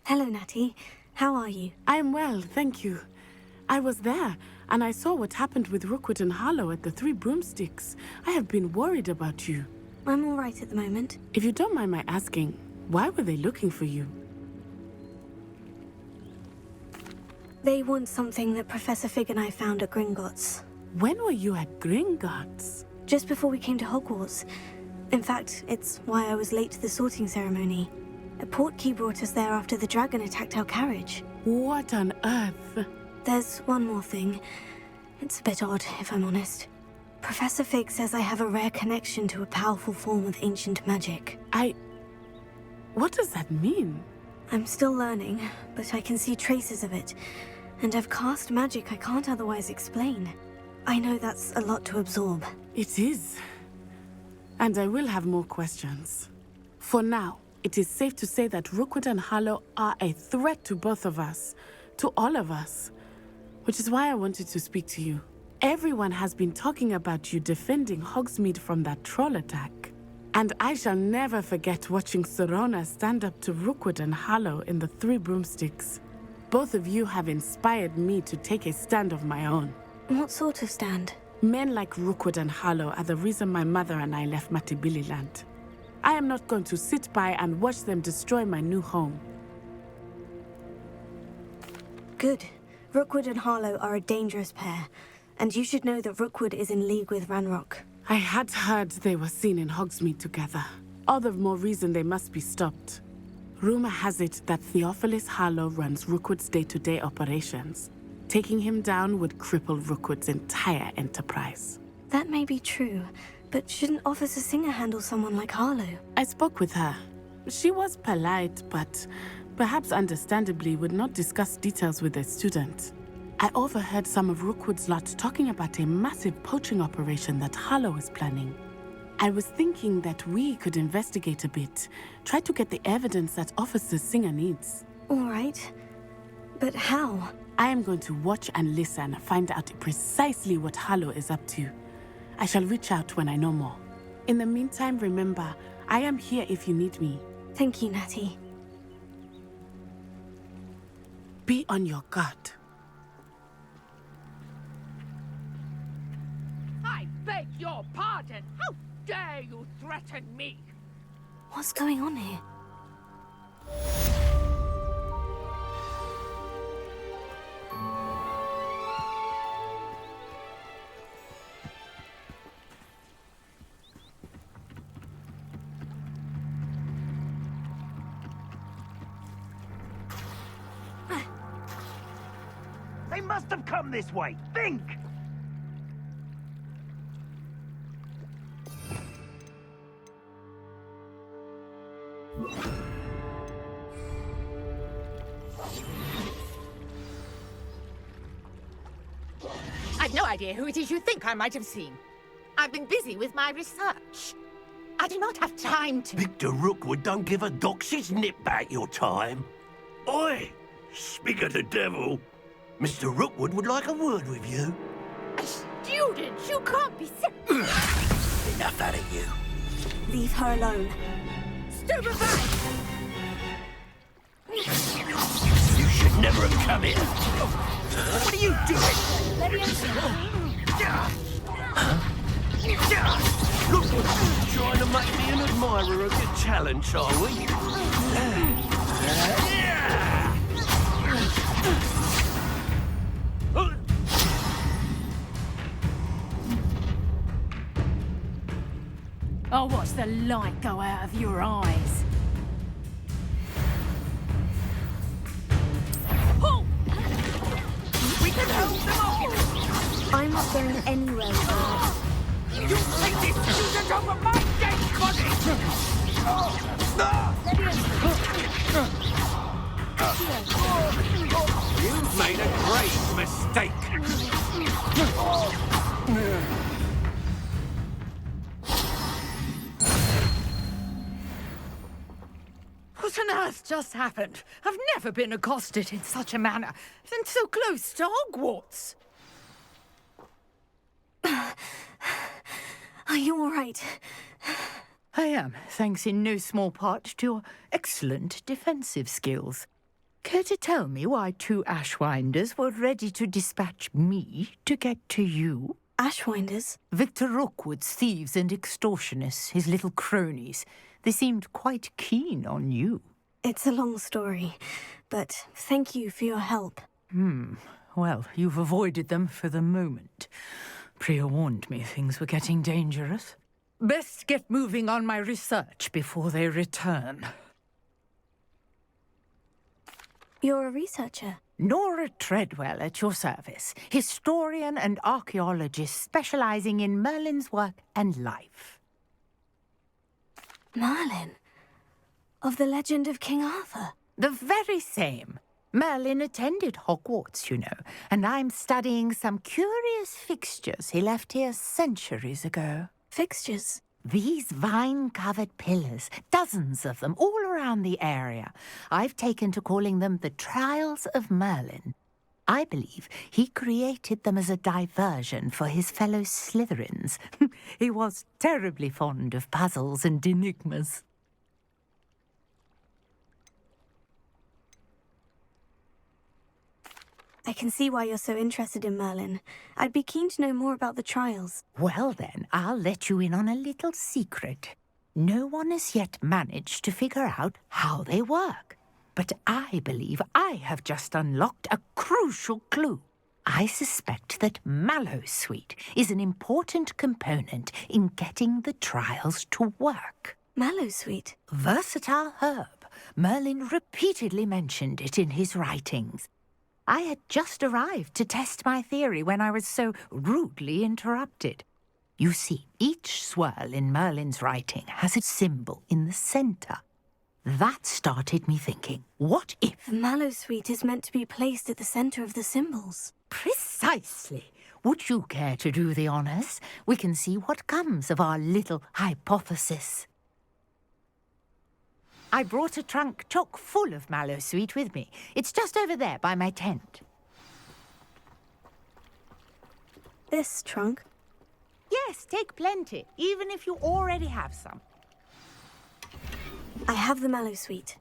Hello, Natty. How are you? I am well, thank you. I was there, and I saw what happened with Rookwood and Harlow at the Three Broomsticks. I have been worried about you. I'm all right at the moment. If you don't mind my asking, why were they looking for you? They want something that Professor Fig and I found at Gringotts. When were you at Gringotts? Just before we came to Hogwarts. In fact, it's why I was late to the sorting ceremony. A portkey brought us there after the dragon attacked our carriage. What on earth? There's one more thing. It's a bit odd, if I'm honest. Professor Fig says I have a rare connection to a powerful form of ancient magic. What does that mean? I'm still learning, but I can see traces of it. And I've cast magic I can't otherwise explain. I know that's a lot to absorb. It is. And I will have more questions. For now, it is safe to say that Rookwood and Harlow are a threat to both of us. To all of us. Which is why I wanted to speak to you. Everyone has been talking about you defending Hogsmeade from that troll attack. And I shall never forget watching Sorona stand up to Rookwood and Harlow in the Three Broomsticks. Both of you have inspired me to take a stand of my own. What sort of stand? Men like Rookwood and Harlow are the reason my mother and I left Matabeleland. I am not going to sit by and watch them destroy my new home. Good. Rookwood and Harlow are a dangerous pair. And you should know that Rookwood is in league with Ranrock. I had heard they were seen in Hogsmeade together. All the more reason they must be stopped. Rumor has it that Theophilus Harlow runs Rookwood's day-to-day operations. Taking him down would cripple Rookwood's entire enterprise. That may be true, but shouldn't Officer Singer handle someone like Harlow? I spoke with her. She was polite, but perhaps understandably would not discuss details with a student. I overheard some of Rookwood's lot talking about a massive poaching operation that Harlow is planning. I was thinking that we could investigate a bit, try to get the evidence that Officer Singer needs. All right. But how? I am going to watch and listen, find out precisely what Harlow is up to. I shall reach out when I know more. In the meantime, remember, I am here if you need me. Thank you, Natty. Be on your guard. I beg your pardon! How dare you threaten me? What's going on here? They must have come this way. Think! I've no idea who it is you think I might have seen. I've been busy with my research. I do not have time to... Victor Rookwood don't give a doxy's nip back your time. Oi! Speak of the devil. Mr. Rookwood would like a word with you. A student? You can't be Enough out of you. Leave her alone. Stupefy! You should never have come here. What are you doing? Rookwood, trying to make me an admirer of your talents, are we? I'll watch the light go out of your eyes. Oh! We can hold them off! I'm not going anywhere, Dad. You take this student over my dead body! You've made a grave mistake. What on earth just happened? I've never been accosted in such a manner, and so close to Hogwarts. Are you all right? I am, thanks in no small part to your excellent defensive skills. Care to tell me why 2 Ashwinders were ready to dispatch me to get to you? Ashwinders? Victor Rookwood's thieves and extortionists, his little cronies. They seemed quite keen on you. It's a long story, but thank you for your help. Well, you've avoided them for the moment. Priya warned me things were getting dangerous. Best get moving on my research before they return. You're a researcher. Nora Treadwell at your service, historian and archaeologist specializing in Merlin's work and life. Merlin? Of the legend of King Arthur? The very same. Merlin attended Hogwarts, you know, and I'm studying some curious fixtures he left here centuries ago. Fixtures? These vine-covered pillars, dozens of them, all around the area. I've taken to calling them the Trials of Merlin. I believe he created them as a diversion for his fellow Slytherins. He was terribly fond of puzzles and enigmas. I can see why you're so interested in Merlin. I'd be keen to know more about the trials. Well then, I'll let you in on a little secret. No one has yet managed to figure out how they work. But I believe I have just unlocked a crucial clue. I suspect that Mallowsweet is an important component in getting the trials to work. Mallowsweet? Versatile herb. Merlin repeatedly mentioned it in his writings. I had just arrived to test my theory when I was so rudely interrupted. You see, each swirl in Merlin's writing has a symbol in the centre. That started me thinking, what if... The Mallowsweet is meant to be placed at the centre of the symbols. Precisely. Would you care to do the honours? We can see what comes of our little hypothesis. I brought a trunk chock full of Mallowsweet with me. It's just over there by my tent. This trunk? Yes, take plenty, even if you already have some. I have the Mallowsweet.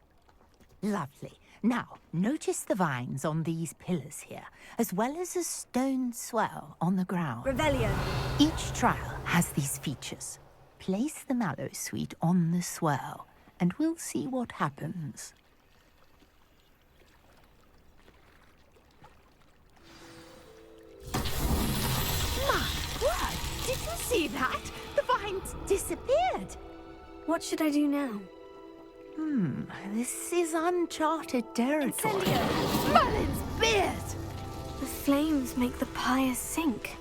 Lovely. Now, notice the vines on these pillars here, as well as a stone swell on the ground. Revelio. Each trial has these features. Place the Mallowsweet on the swirl, and we'll see what happens. My word! Did you see that? The vines disappeared. What should I do now? This is uncharted territory. Merlin's beard! The flames make the pyre sink.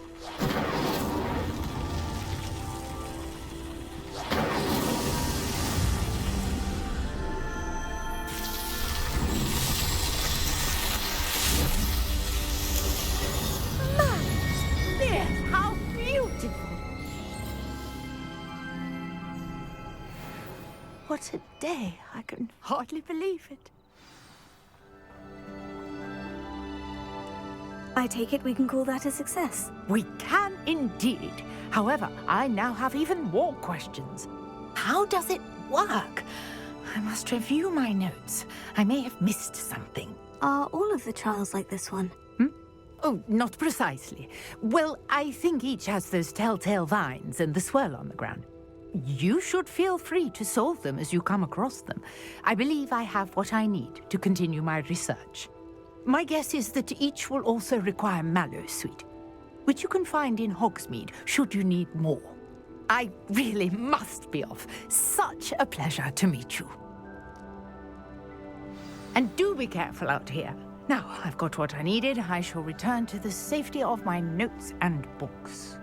Merlin's beard! How beautiful! What a day. I can hardly believe it. I take it we can call that a success. We can indeed. However, I now have even more questions. How does it work? I must review my notes. I may have missed something. Are all of the trials like this one? Oh, not precisely. Well, I think each has those telltale vines and the swirl on the ground. You should feel free to solve them as you come across them. I believe I have what I need to continue my research. My guess is that each will also require Mallowsweet, which you can find in Hogsmeade should you need more. I really must be off. Such a pleasure to meet you. And do be careful out here. Now I've got what I needed, I shall return to the safety of my notes and books.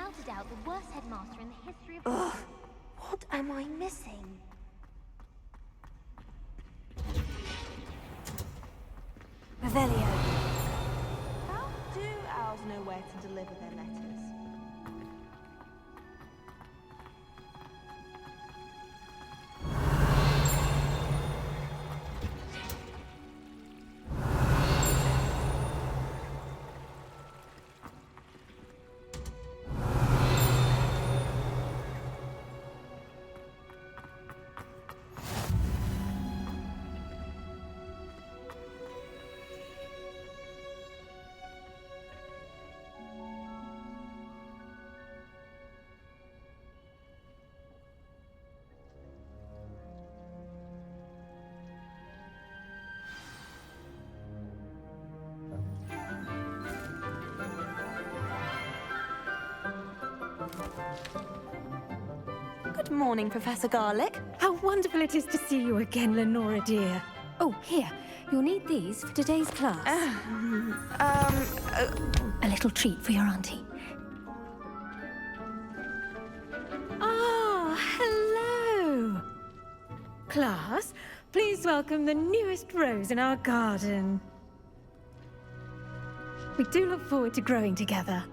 without a doubt the worst headmaster in the history of... Ugh, what am I missing? Revelio. How do owls know where to deliver their letters? Good morning, Professor Garlick. How wonderful it is to see you again, Lenora dear. Oh, here. You'll need these for today's class. A little treat for your auntie. Ah, hello. Class, please welcome the newest rose in our garden. We do look forward to growing together.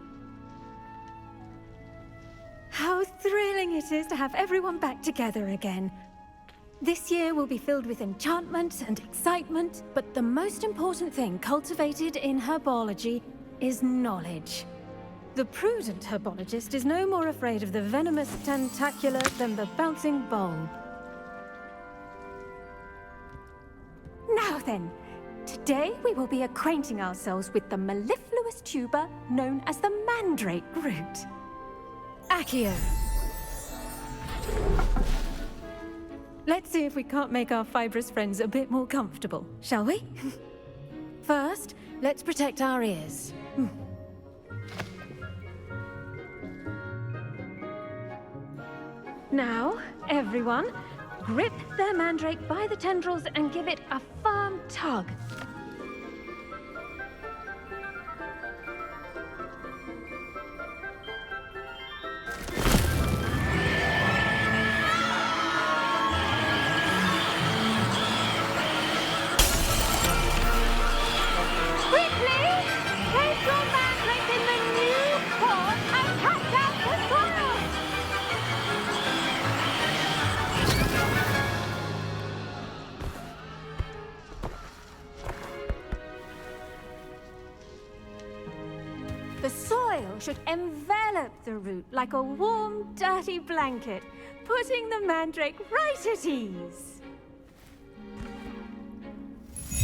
How thrilling it is to have everyone back together again. This year will be filled with enchantment and excitement, but the most important thing cultivated in herbology is knowledge. The prudent herbologist is no more afraid of the venomous tentacular than the bouncing bulb. Now then, today we will be acquainting ourselves with the mellifluous tuber known as the mandrake root. Accio. Let's see if we can't make our fibrous friends a bit more comfortable, shall we? First, let's protect our ears. Now, everyone, grip their mandrake by the tendrils and give it a firm tug. The soil should envelop the root like a warm, dirty blanket, putting the mandrake right at ease.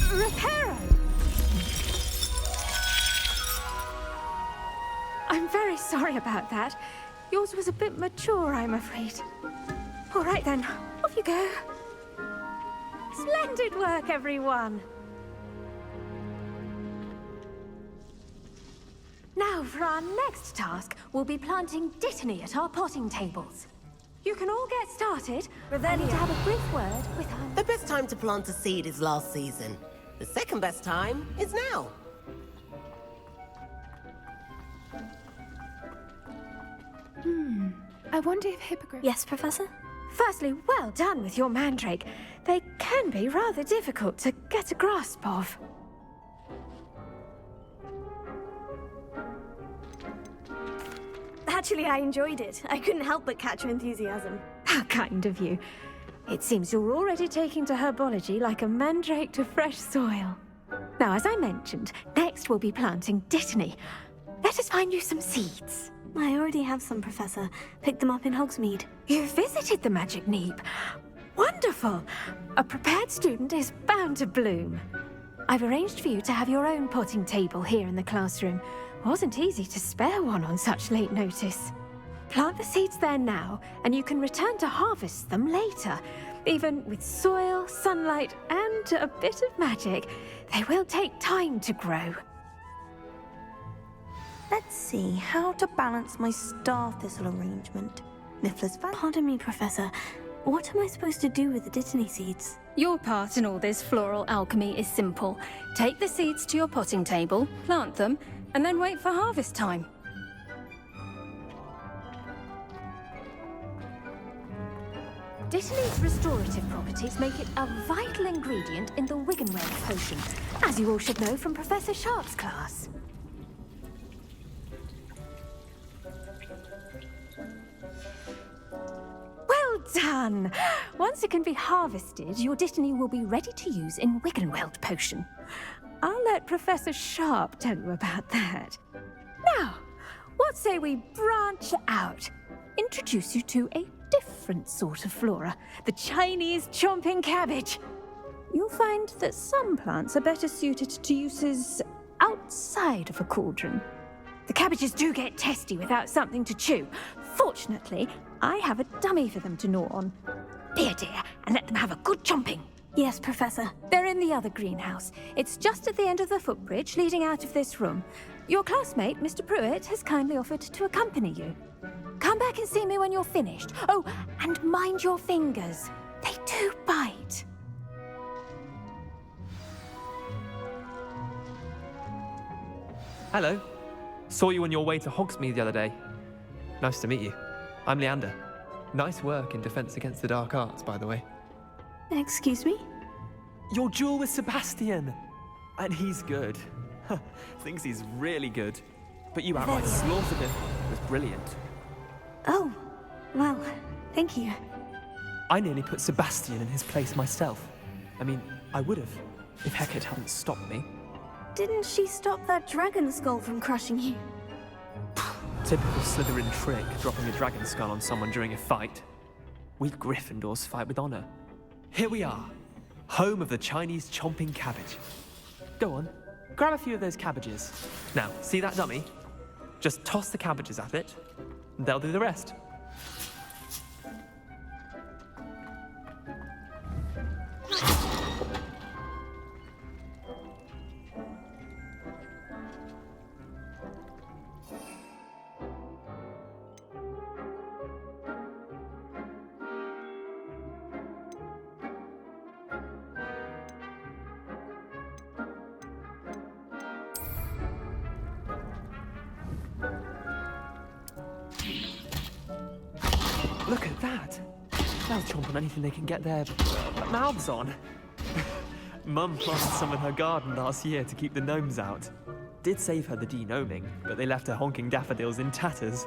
Reparo! I'm very sorry about that. Yours was a bit mature, I'm afraid. All right then, off you go. Splendid work, everyone! Now, for our next task, we'll be planting dittany at our potting tables. You can all get started. I need to have a brief word with our... The best time to plant a seed is last season. The second best time is now. I wonder if hippogriffs... Yes, Professor? Firstly, well done with your mandrake. They can be rather difficult to get a grasp of. Actually, I enjoyed it. I couldn't help but catch your enthusiasm. How kind of you. It seems you're already taking to herbology like a mandrake to fresh soil. Now, as I mentioned, next we'll be planting dittany. Let us find you some seeds. I already have some, Professor. Picked them up in Hogsmeade. You visited the Magic Neep. Wonderful! A prepared student is bound to bloom. I've arranged for you to have your own potting table here in the classroom. Wasn't easy to spare one on such late notice. Plant the seeds there now, and you can return to harvest them later. Even with soil, sunlight, and a bit of magic, they will take time to grow. Let's see how to balance my star thistle arrangement. Niffler's fan. Pardon me, Professor. What am I supposed to do with the dittany seeds? Your part in all this floral alchemy is simple. Take the seeds to your potting table, plant them, and then wait for harvest time. Dittany's restorative properties make it a vital ingredient in the Wiggenweld potion, as you all should know from Professor Sharp's class. Well done! Once it can be harvested, your Dittany will be ready to use in Wiggenweld potion. I'll let Professor Sharp tell you about that. Now, what say we branch out? Introduce you to a different sort of flora, the Chinese chomping cabbage. You'll find that some plants are better suited to uses outside of a cauldron. The cabbages do get testy without something to chew. Fortunately, I have a dummy for them to gnaw on. Be a dear and let them have a good chomping. Yes, Professor. They're in the other greenhouse. It's just at the end of the footbridge leading out of this room. Your classmate, Mr. Pruitt, has kindly offered to accompany you. Come back and see me when you're finished. Oh, and mind your fingers. They do bite. Hello. Saw you on your way to Hogsmeade the other day. Nice to meet you. I'm Leander. Nice work in Defense Against the Dark Arts, by the way. Excuse me? Your duel with Sebastian! And he's good. Thinks he's really good. But you outright slaughtered him. It was brilliant. Oh, well, thank you. I nearly put Sebastian in his place myself. I mean, I would have, if Hecate hadn't stopped me. Didn't she stop that dragon skull from crushing you? Typical Slytherin trick, dropping a dragon skull on someone during a fight. We Gryffindors fight with honor. Here we are, home of the Chinese chomping cabbage. Go on, grab a few of those cabbages. Now, see that dummy? Just toss the cabbages at it, and they'll do the rest. Look at that! They'll chomp on anything they can get their mouths on. Mum planted some in her garden last year to keep the gnomes out. Did save her the de-gnoming, but they left her honking daffodils in tatters.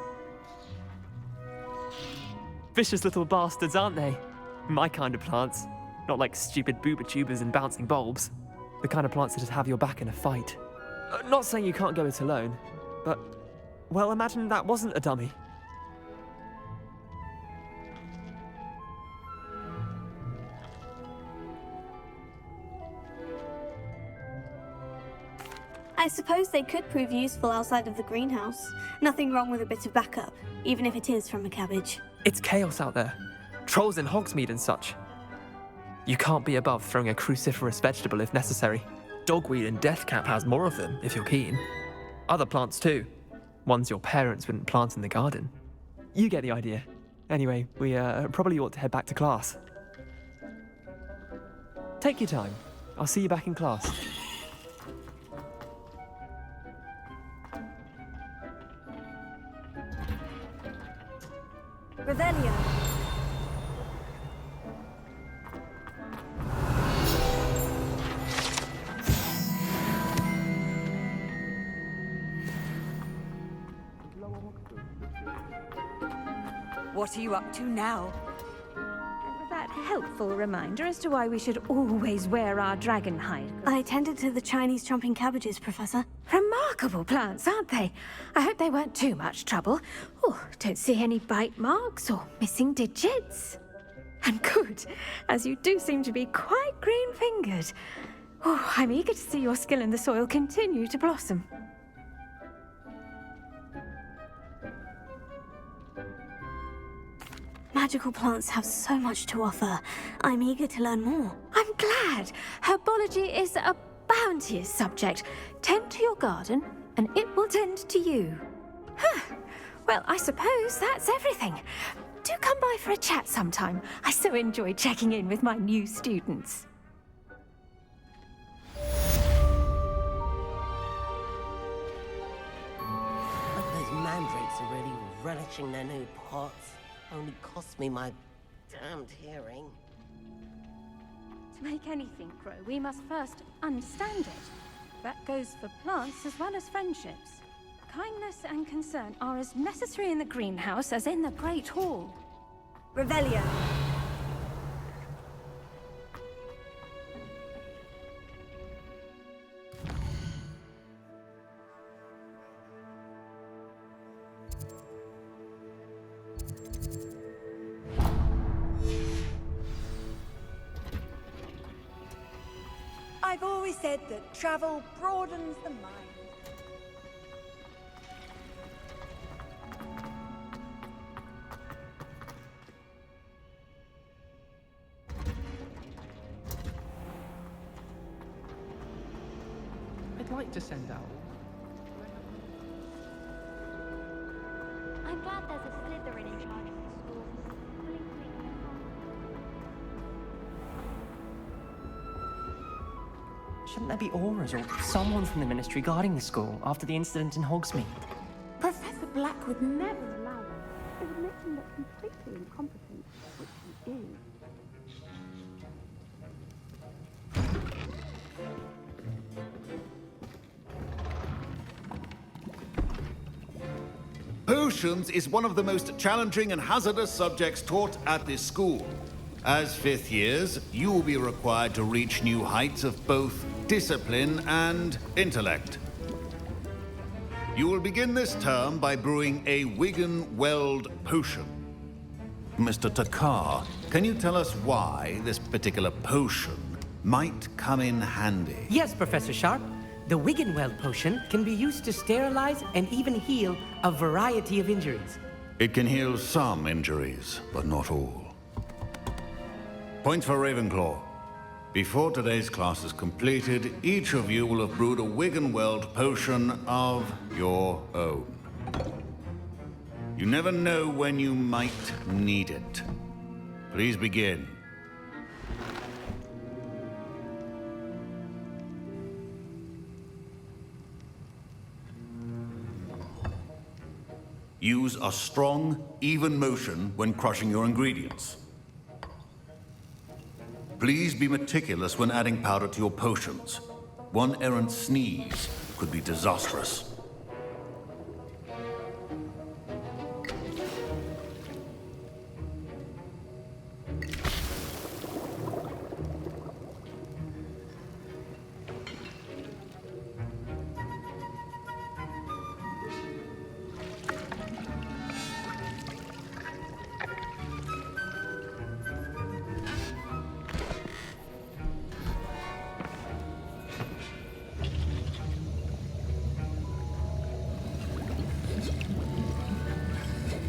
Vicious little bastards, aren't they? My kind of plants. Not like stupid booba tubers and bouncing bulbs. The kind of plants that just have your back in a fight. Not saying you can't go it alone, but... well, imagine that wasn't a dummy. I suppose they could prove useful outside of the greenhouse. Nothing wrong with a bit of backup, even if it is from a cabbage. It's chaos out there. Trolls in Hogsmeade and such. You can't be above throwing a cruciferous vegetable if necessary. Dogweed and deathcap has more of them, if you're keen. Other plants too. Ones your parents wouldn't plant in the garden. You get the idea. Anyway, we probably ought to head back to class. Take your time. I'll see you back in class. Revelio. What are you up to now? With that helpful reminder as to why we should always wear our dragon hide. I tended to the Chinese chomping cabbages, Professor. Remarkable plants, aren't they? I hope they weren't too much trouble. Oh, don't see any bite marks or missing digits. And good, as you do seem to be quite green-fingered. Oh, I'm eager to see your skill in the soil continue to blossom. Magical plants have so much to offer. I'm eager to learn more. I'm glad. Herbology is a bounteous subject. Tend to your garden, and it will tend to you. Huh. Well, I suppose that's everything. Do come by for a chat sometime. I so enjoy checking in with my new students. But those mandrakes are really relishing their new pots. Only cost me my Damned hearing. To make anything grow, we must first understand it. That goes for plants as well as friendships. Kindness and concern are as necessary in the greenhouse as in the Great Hall. Revelio. I've always said that travel broadens the mind. I'd like to send out. I'm glad there's a Slytherin in charge of the school. Willing to make them Shouldn't there be auras or someone from the Ministry guarding the school after the incident in Hogsmeade? Professor Black would never allow that. It would make him look completely incompetent, which he is. Potions is one of the most challenging and hazardous subjects taught at this school. As fifth years, you will be required to reach new heights of both discipline and intellect. You will begin this term by brewing a Wigan-Weld potion. Mr. Takar, can you tell us why this particular potion might come in handy? Yes, Professor Sharp. The Wigan-Weld potion can be used to sterilize and even heal a variety of injuries. It can heal some injuries, but not all. Points for Ravenclaw. Before today's class is completed, each of you will have brewed a Wigan-Weld potion of your own. You never know when you might need it. Please begin. Use a strong, even motion when crushing your ingredients. Please be meticulous when adding powder to your potions. One errant sneeze could be disastrous.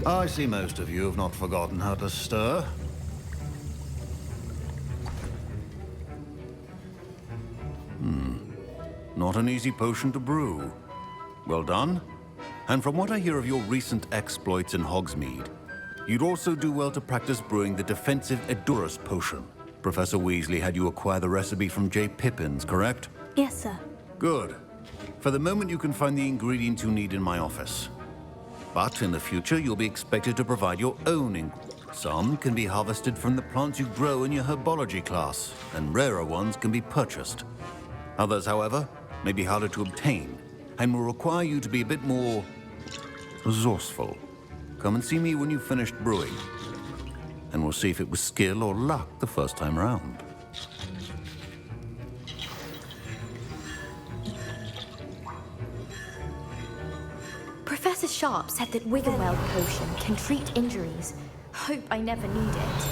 I see most of you have not forgotten how to stir. Not an easy potion to brew. Well done. And from what I hear of your recent exploits in Hogsmeade, you'd also do well to practice brewing the defensive Edurus potion. Professor Weasley had you acquire the recipe from J. Pippin's, correct? Yes, sir. Good. For the moment, you can find the ingredients you need in my office. But in the future, you'll be expected to provide your own ingredients. Some can be harvested from the plants you grow in your herbology class, and rarer ones can be purchased. Others, however, may be harder to obtain, and will require you to be a bit more resourceful. Come and see me when you've finished brewing, and we'll see if it was skill or luck the first time round. Professor Sharp said that Wigan-Weld potion can treat injuries. Hope I never need it.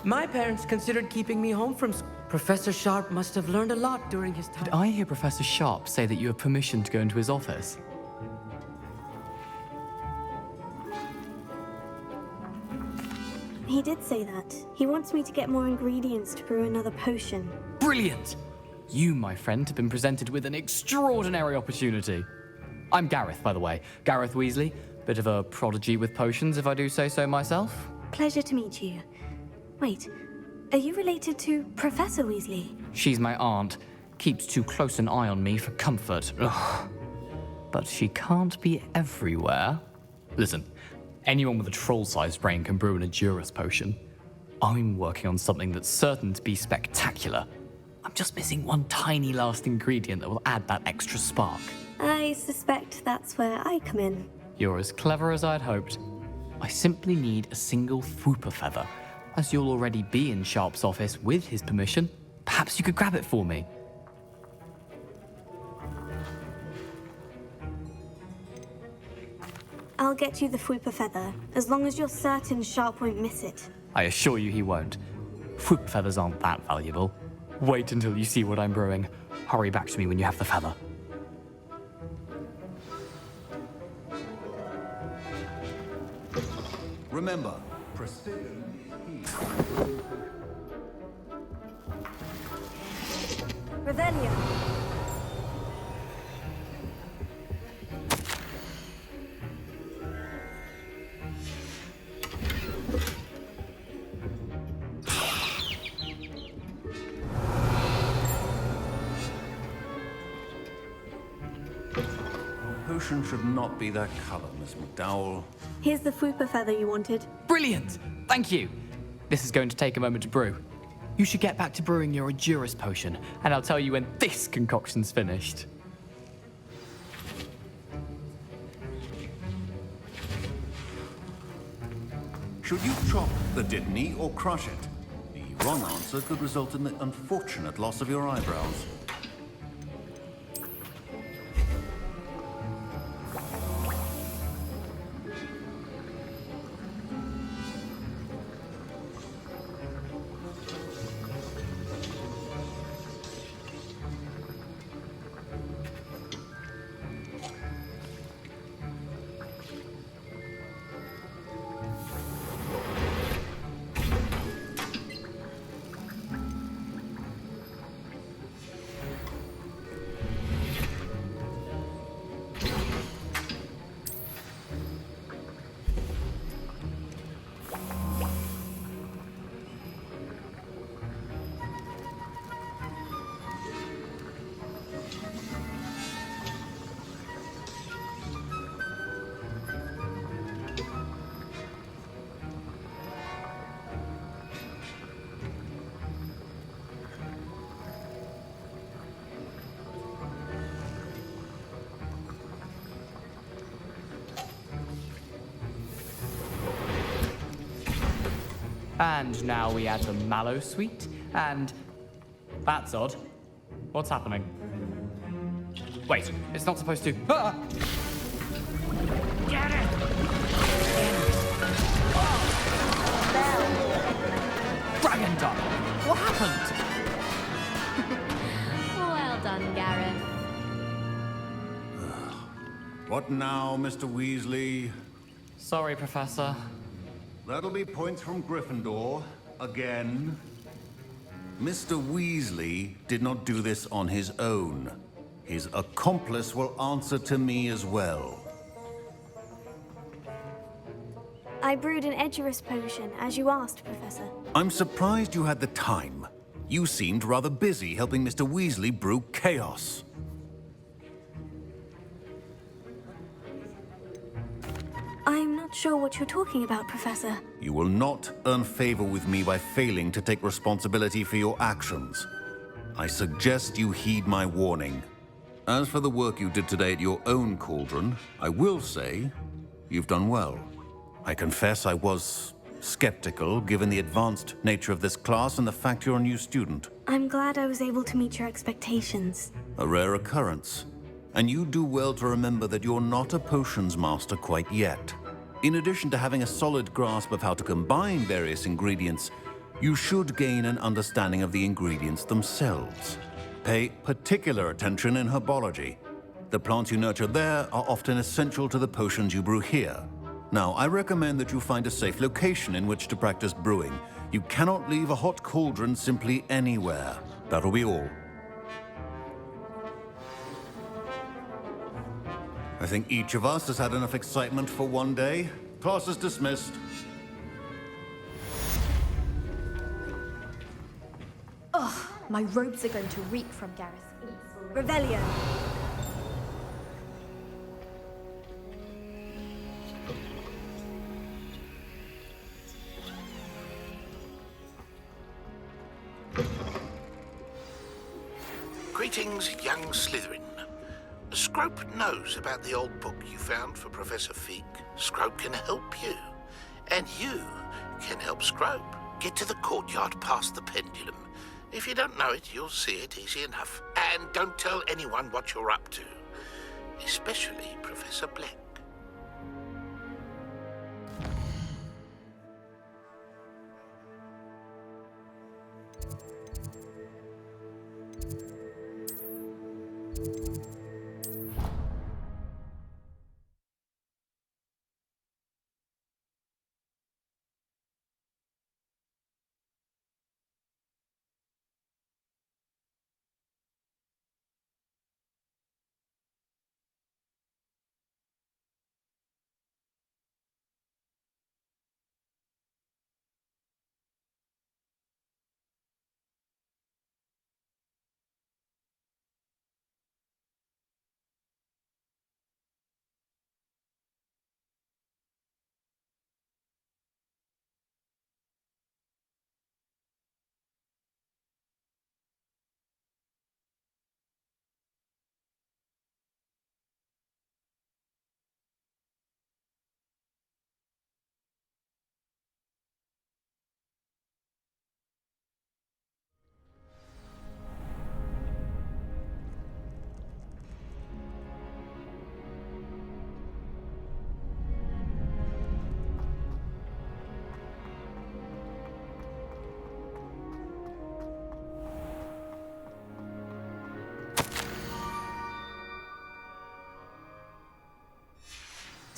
My parents considered keeping me home from school. Professor Sharp must have learned a lot during his time. Did I hear Professor Sharp say that you have permission to go into his office? He did say that. He wants me to get more ingredients to brew another potion. Brilliant! You, my friend, have been presented with an extraordinary opportunity. I'm Gareth, by the way. Gareth Weasley. Bit of a prodigy with potions, if I do say so myself. Pleasure to meet you. Wait, are you related to Professor Weasley? She's my aunt. Keeps too close an eye on me for comfort. Ugh. But she can't be everywhere. Listen, anyone with a troll-sized brain can brew an Edurus potion. I'm working on something that's certain to be spectacular. I'm just missing one tiny last ingredient that will add that extra spark. I suspect that's where I come in. You're as clever as I'd hoped. I simply need a single Fwooper feather. As you'll already be in Sharp's office with his permission, perhaps you could grab it for me. I'll get you the Fwooper feather, as long as you're certain Sharp won't miss it. I assure you he won't. Fwooper feathers aren't that valuable. Wait until you see what I'm brewing. Hurry back to me when you have the feather. Remember, precision is key. Revelio. Potion should not be that color, Miss McDowell. Here's the Fwooper feather you wanted. Brilliant! Thank you! This is going to take a moment to brew. You should get back to brewing your Edurus potion, and I'll tell you when this concoction's finished. Should you chop the Dittany or crush it? The wrong answer could result in the unfortunate loss of your eyebrows. And now we add the mallow sweet, and... That's odd. What's happening? Wait, it's not supposed to... Ah! Get it! Dragon Duck! What happened? Well done, Gareth. What now, Mr. Weasley? Sorry, Professor. That'll be points from Gryffindor, again. Mr. Weasley did not do this on his own. His accomplice will answer to me as well. I brewed an Edurus potion, as you asked, Professor. I'm surprised you had the time. You seemed rather busy helping Mr. Weasley brew chaos. I'm not sure what you're talking about, Professor. You will not earn favor with me by failing to take responsibility for your actions. I suggest you heed my warning. As for the work you did today at your own cauldron, I will say you've done well. I confess I was skeptical, given the advanced nature of this class and the fact you're a new student. I'm glad I was able to meet your expectations. A rare occurrence. And you do well to remember that you're not a potions master quite yet. In addition to having a solid grasp of how to combine various ingredients, you should gain an understanding of the ingredients themselves. Pay particular attention in herbology. The plants you nurture there are often essential to the potions you brew here. Now, I recommend that you find a safe location in which to practice brewing. You cannot leave a hot cauldron simply anywhere. That'll be all. I think each of us has had enough excitement for one day. Class is dismissed. Ugh, my robes are going to reek from Gareth. Revelio. Greetings, young Slytherin. Scrope knows about the old book you found for Professor Fig. Scrope can help you. And you can help Scrope. Get to the courtyard past the pendulum. If you don't know it, you'll see it easy enough. And don't tell anyone what you're up to. Especially Professor Black.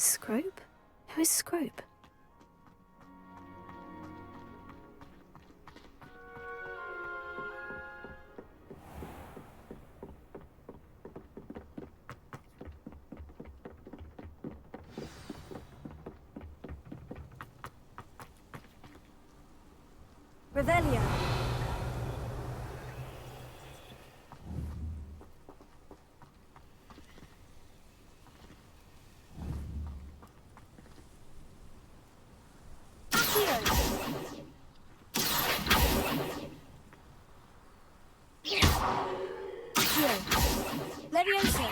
Scrope? Who is Scrope? Revelio. Leviosa.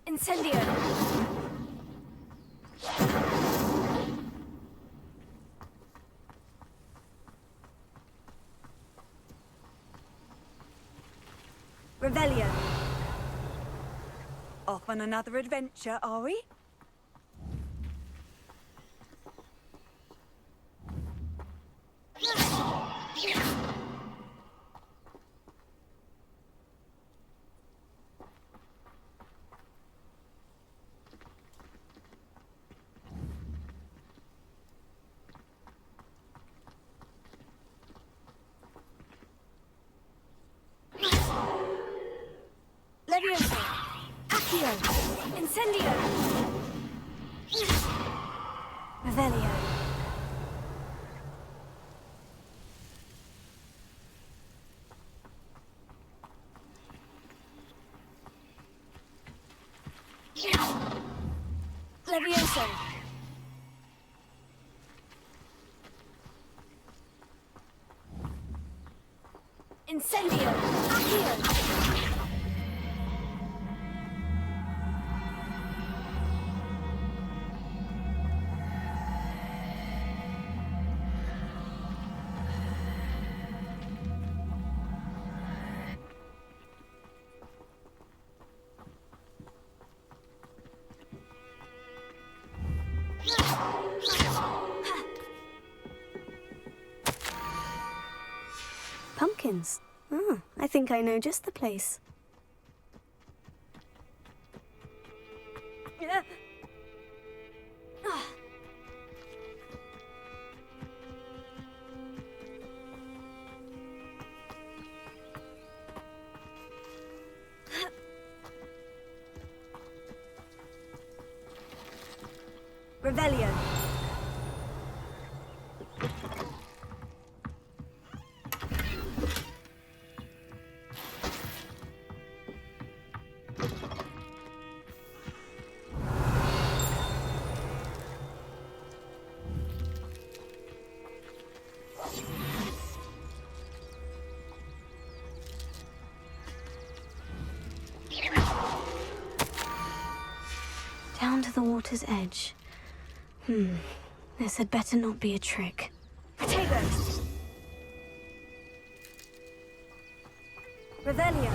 Incendio. Revelio. Off on another adventure, are we? Leviosa. Accio. Incendio. Revelio. Leviosa. Incendio. Accio. Pumpkins. Ah, I think I know just the place. Revelio. the water's edge. This had better not be a trick. Potatoes! Revelio!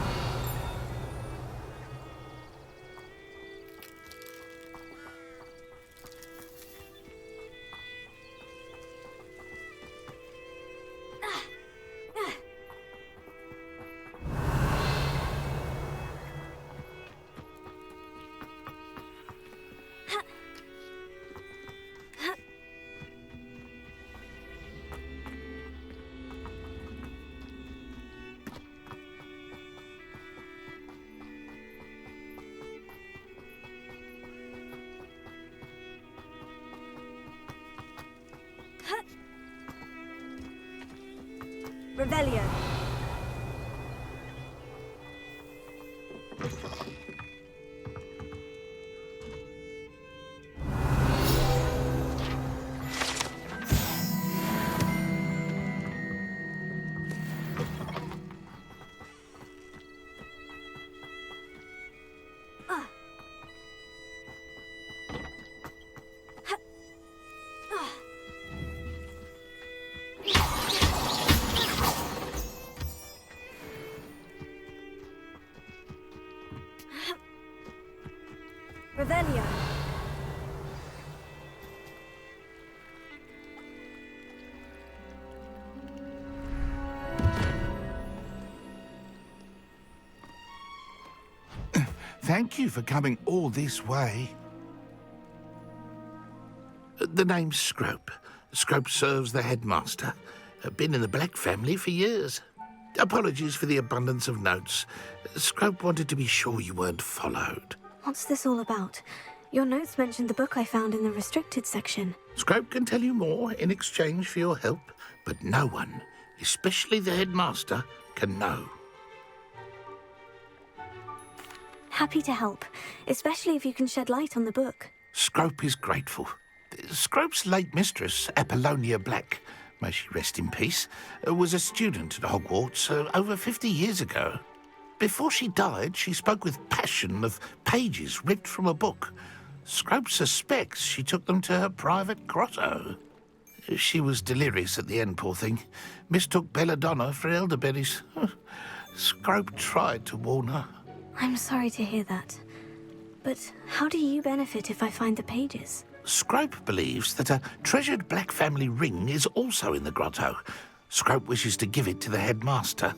Revelio. Revelio. Thank you for coming all this way. The name's Scrope. Scrope serves the headmaster. Been in the Black family for years. Apologies for the abundance of notes. Scrope wanted to be sure you weren't followed. What's this all about? Your notes mentioned the book I found in the restricted section. Scrope can tell you more in exchange for your help, but no one, especially the headmaster, can know. Happy to help, especially if you can shed light on the book. Scrope is grateful. Scrope's late mistress, Apollonia Black, may she rest in peace, was a student at Hogwarts over 50 years ago. Before she died, she spoke with passion of pages ripped from a book. Scrope suspects she took them to her private grotto. She was delirious at the end, poor thing. Mistook belladonna for elderberries. Scrope tried to warn her. I'm sorry to hear that. But how do you benefit if I find the pages? Scrope believes that a treasured Black family ring is also in the grotto. Scrope wishes to give it to the headmaster.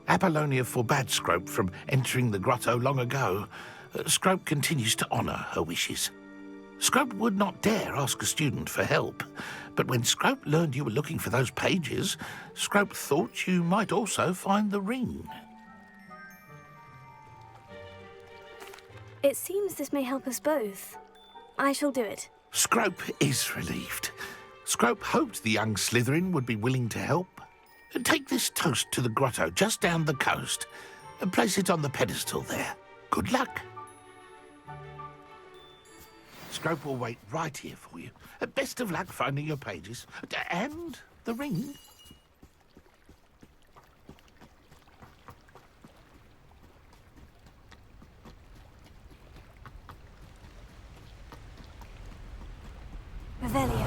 Apollonia forbade Scrope from entering the grotto long ago. Scrope continues to honour her wishes. Scrope would not dare ask a student for help, but when Scrope learned you were looking for those pages, Scrope thought you might also find the ring. It seems this may help us both. I shall do it. Scrope is relieved. Scrope hoped the young Slytherin would be willing to help. Take this toast to the grotto just down the coast and place it on the pedestal there. Good luck. Scrope will wait right here for you. Best of luck finding your pages. And the ring. Revelio.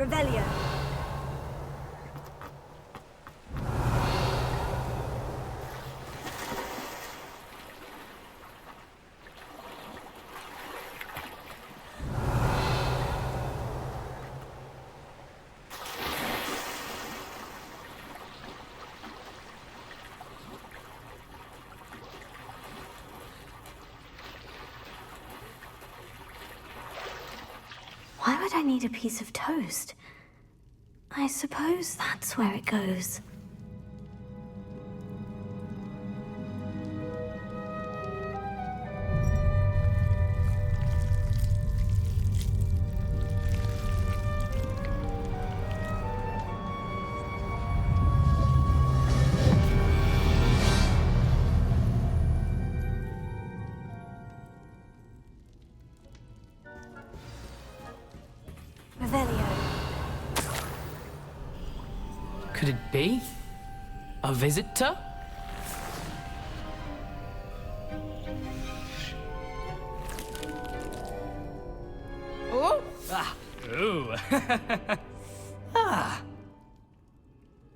Revelio. Why would I need a piece of toast? I suppose that's where it goes. Revelio. Could it be? A visitor? Oh? Ah. Ooh. Ah.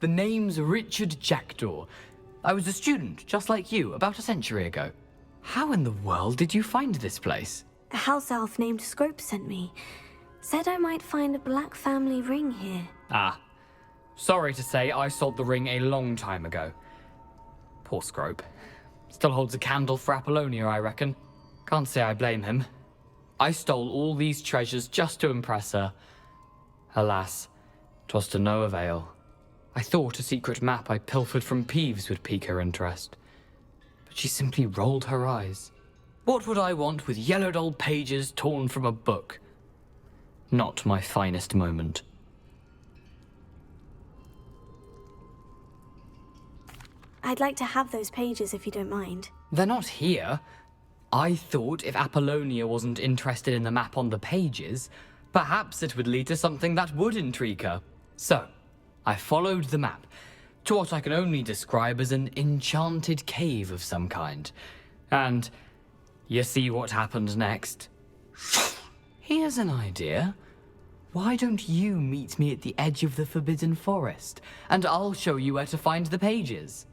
The name's Richard Jackdaw. I was a student, just like you, about a century ago. How in the world did you find this place? A house elf named Scrope sent me. Said I might find a black family ring here. Ah. Sorry to say, I sold the ring a long time ago. Poor Scrope. Still holds a candle for Apollonia, I reckon. Can't say I blame him. I stole all these treasures just to impress her. Alas, 'twas to no avail. I thought a secret map I pilfered from Peeves would pique her interest. But she simply rolled her eyes. What would I want with yellowed old pages torn from a book? Not my finest moment. I'd like to have those pages if you don't mind. They're not here. I thought if Apollonia wasn't interested in the map on the pages, perhaps it would lead to something that would intrigue her. So, I followed the map to what I can only describe as an enchanted cave of some kind. And you see what happened next? Here's an idea. Why don't you meet me at the edge of the Forbidden Forest, and I'll show you where to find the pages.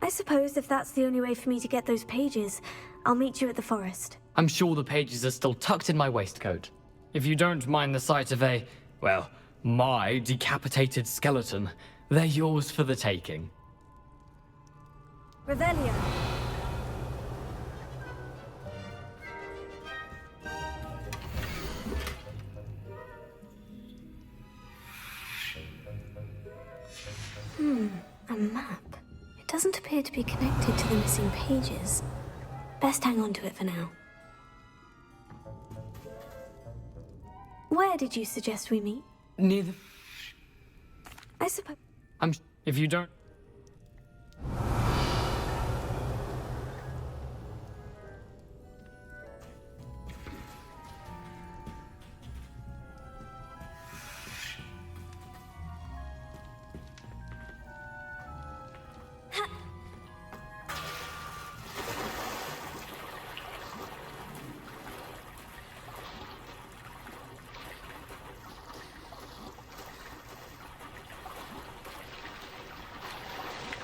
I suppose if that's the only way for me to get those pages, I'll meet you at the forest. I'm sure the pages are still tucked in my waistcoat. If you don't mind the sight of a, well, my decapitated skeleton, they're yours for the taking. Revelio. A map. It doesn't appear to be connected to the missing pages. Best hang on to it for now. Where did you suggest we meet? Neither. I suppose... If you don't...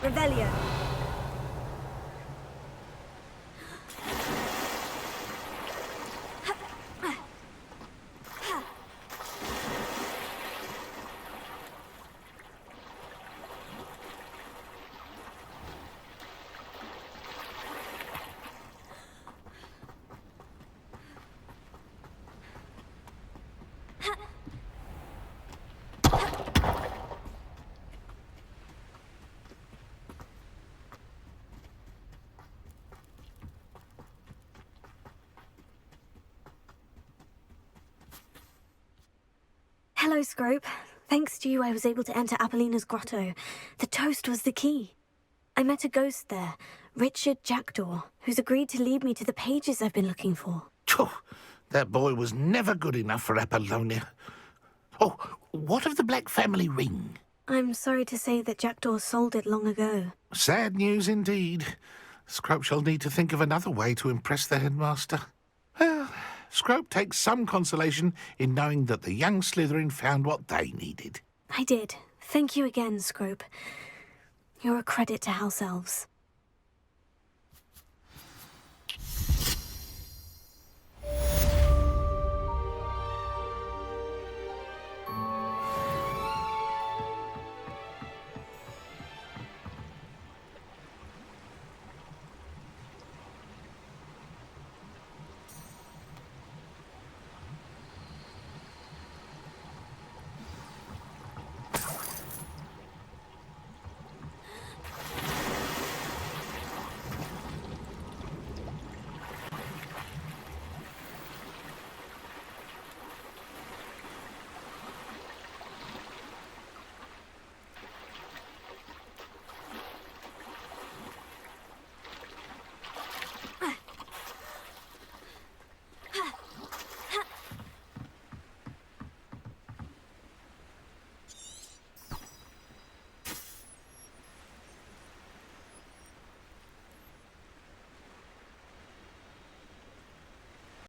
Revelio. Hello, Scrope. Thanks to you, I was able to enter Apollina's grotto. The toast was the key. I met a ghost there, Richard Jackdaw, who's agreed to lead me to the pages I've been looking for. That boy was never good enough for Apollonia. Oh, what of the Black family ring? I'm sorry to say that Jackdaw sold it long ago. Sad news indeed. Scrope shall need to think of another way to impress the headmaster. Well, Scrope takes some consolation in knowing that the young Slytherin found what they needed. I did. Thank you again, Scrope. You're a credit to House Elves.